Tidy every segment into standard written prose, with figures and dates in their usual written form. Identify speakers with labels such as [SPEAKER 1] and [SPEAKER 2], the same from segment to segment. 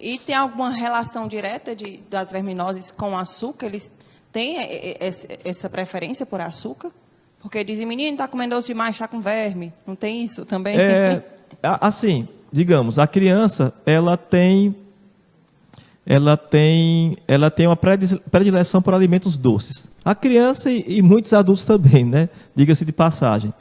[SPEAKER 1] E tem alguma relação direta das verminoses com o açúcar? Eles têm essa preferência por açúcar? Porque dizem, menino, está comendo doce demais, está com verme. Não tem isso também?
[SPEAKER 2] Assim, digamos, a criança, ela tem uma predileção por alimentos doces. A criança e muitos adultos também, né? Diga-se de passagem.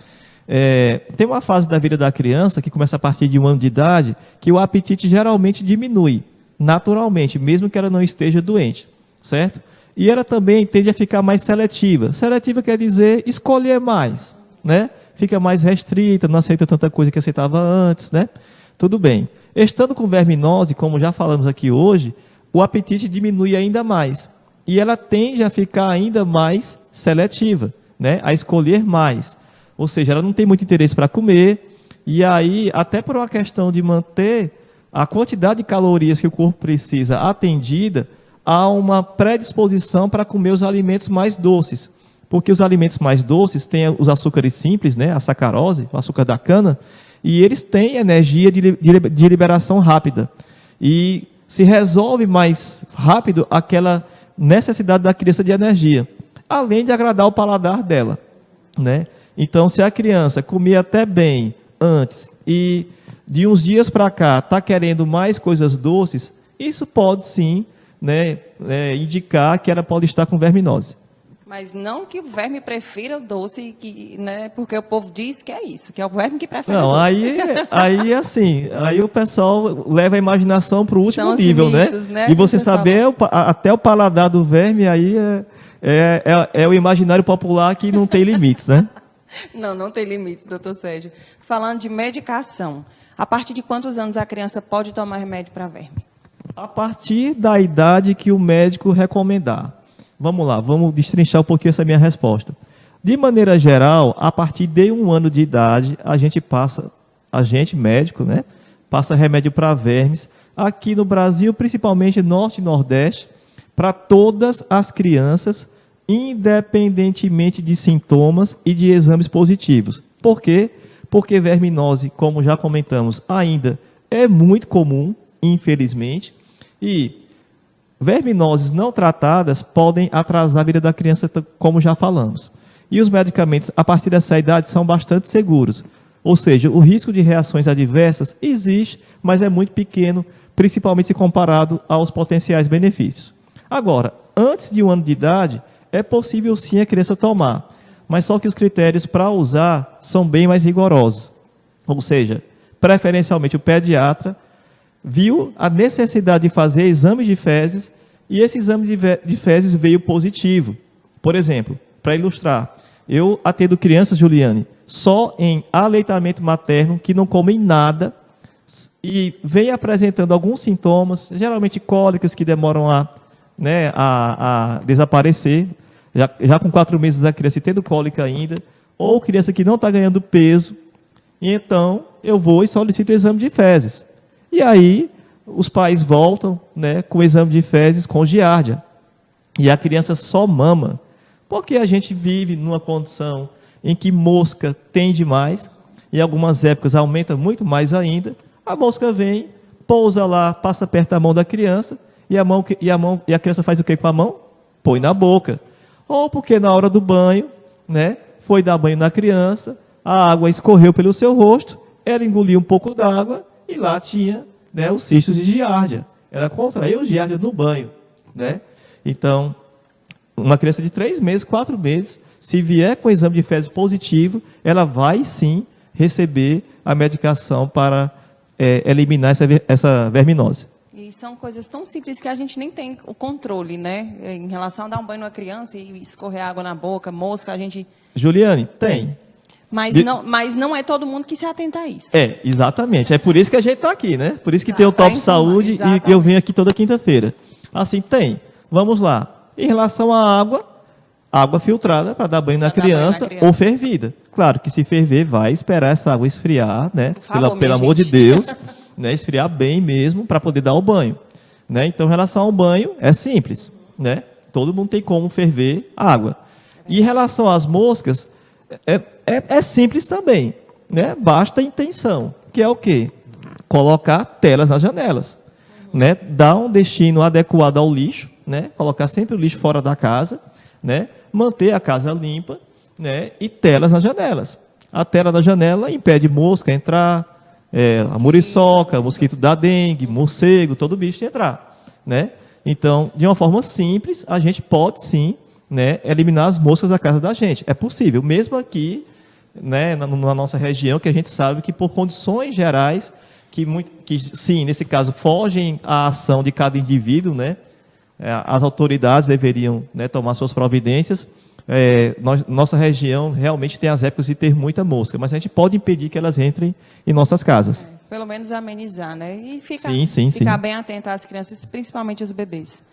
[SPEAKER 2] Tem uma fase da vida da criança, que começa a partir de 1 ano de idade, que o apetite geralmente diminui, naturalmente, mesmo que ela não esteja doente, certo? E ela também tende a ficar mais seletiva. Seletiva quer dizer escolher mais, né? Fica mais restrita, não aceita tanta coisa que aceitava antes, né? Tudo bem. Estando com verminose, como já falamos aqui hoje, o apetite diminui ainda mais. E ela tende a ficar ainda mais seletiva, né? A escolher mais. Ou seja, ela não tem muito interesse para comer, e aí, até por uma questão de manter a quantidade de calorias que o corpo precisa atendida, há uma predisposição para comer os alimentos mais doces. Porque os alimentos mais doces têm os açúcares simples, né? A sacarose, o açúcar da cana, e eles têm energia de liberação rápida. E se resolve mais rápido aquela necessidade da criança de energia, além de agradar o paladar dela, né? Então, se a criança comia até bem antes e de uns dias para cá está querendo mais coisas doces, isso pode sim, né, indicar que ela pode estar com verminose.
[SPEAKER 1] Mas não que o verme prefira o doce, né, porque o povo diz que é isso, que é o verme que prefere o doce.
[SPEAKER 2] Aí assim, aí o pessoal leva a imaginação para o último nível,
[SPEAKER 1] mitos,
[SPEAKER 2] né? E você saber até o paladar do verme, aí é o imaginário popular que não tem limites, né?
[SPEAKER 1] Não tem limites, doutor Sérgio. Falando de medicação, a partir de quantos anos a criança pode tomar remédio para verme?
[SPEAKER 2] A partir da idade que o médico recomendar. Vamos lá, vamos destrinchar um pouquinho essa minha resposta. De maneira geral, a partir de 1 ano de idade, a gente médico, né, passa remédio para vermes, aqui no Brasil, principalmente Norte e Nordeste, para todas as crianças, independentemente de sintomas e de exames positivos. Por quê? Porque verminose, como já comentamos, ainda é muito comum, infelizmente, e verminoses não tratadas podem atrasar a vida da criança, como já falamos. E os medicamentos, a partir dessa idade, são bastante seguros. Ou seja, o risco de reações adversas existe, mas é muito pequeno, principalmente se comparado aos potenciais benefícios. Agora, antes de 1 ano de idade, é possível sim a criança tomar, mas só que os critérios para usar são bem mais rigorosos. Ou seja, preferencialmente o pediatra viu a necessidade de fazer exames de fezes e esse exame de fezes veio positivo. Por exemplo, para ilustrar, eu atendo crianças, Juliane, só em aleitamento materno, que não comem nada e vem apresentando alguns sintomas, geralmente cólicas que demoram a desaparecer, já com 4 meses a criança tendo cólica ainda, ou criança que não está ganhando peso, e então eu vou e solicito o exame de fezes. E aí os pais voltam, né, com o exame de fezes com giardia, e a criança só mama, porque a gente vive numa condição em que mosca tem demais, em algumas épocas aumenta muito mais ainda, a mosca vem, pousa lá, passa perto da mão da criança, e a criança faz o que com a mão? Põe na boca. Ou porque na hora do banho, né, foi dar banho na criança, a água escorreu pelo seu rosto, ela engoliu um pouco d'água e lá tinha, né, os cistos de giardia. Ela contraiu giardia no banho, né? Então, uma criança de 3 meses, 4 meses, se vier com exame de fezes positivo, ela vai sim receber a medicação para eliminar essa verminose.
[SPEAKER 1] E são coisas tão simples que a gente nem tem o controle, né? Em relação a dar um banho numa criança e escorrer água na boca, mosca, a gente...
[SPEAKER 2] Juliane, tem.
[SPEAKER 1] Mas não é todo mundo que se atenta a isso.
[SPEAKER 2] Exatamente. É por isso que a gente está aqui, né? Por isso que tem o Top Saúde e eu venho aqui toda quinta-feira. Assim, tem. Vvamos lá. Em relação à água filtrada para dar banho na criança ou fervida. Claro que se ferver, vai esperar essa água esfriar, né? Pelo amor de Deus, né? Esfriar bem mesmo para poder dar o banho. Né? Então, em relação ao banho, é simples. Né? Todo mundo tem como ferver água. E em relação às moscas, é simples também. Né? Basta a intenção, que é o quê? Colocar telas nas janelas. né, dar um destino adequado ao lixo, né, colocar sempre o lixo fora da casa, né, manter a casa limpa, né, e telas nas janelas. A tela da janela impede mosca entrar, a muriçoca, mosquito da dengue, morcego, todo bicho de entrar, né? Então, de uma forma simples, a gente pode sim, né, eliminar as moscas da casa da gente. É possível, mesmo aqui, né, na nossa região, que a gente sabe que por condições gerais, que sim, nesse caso, fogem à ação de cada indivíduo, né? As autoridades deveriam, né, tomar suas providências. Nossa região realmente tem as épocas de ter muita mosca, mas a gente pode impedir que elas entrem em nossas casas.
[SPEAKER 1] Pelo menos amenizar, né? E
[SPEAKER 2] Sim.
[SPEAKER 1] ficar bem atento às crianças, principalmente os bebês.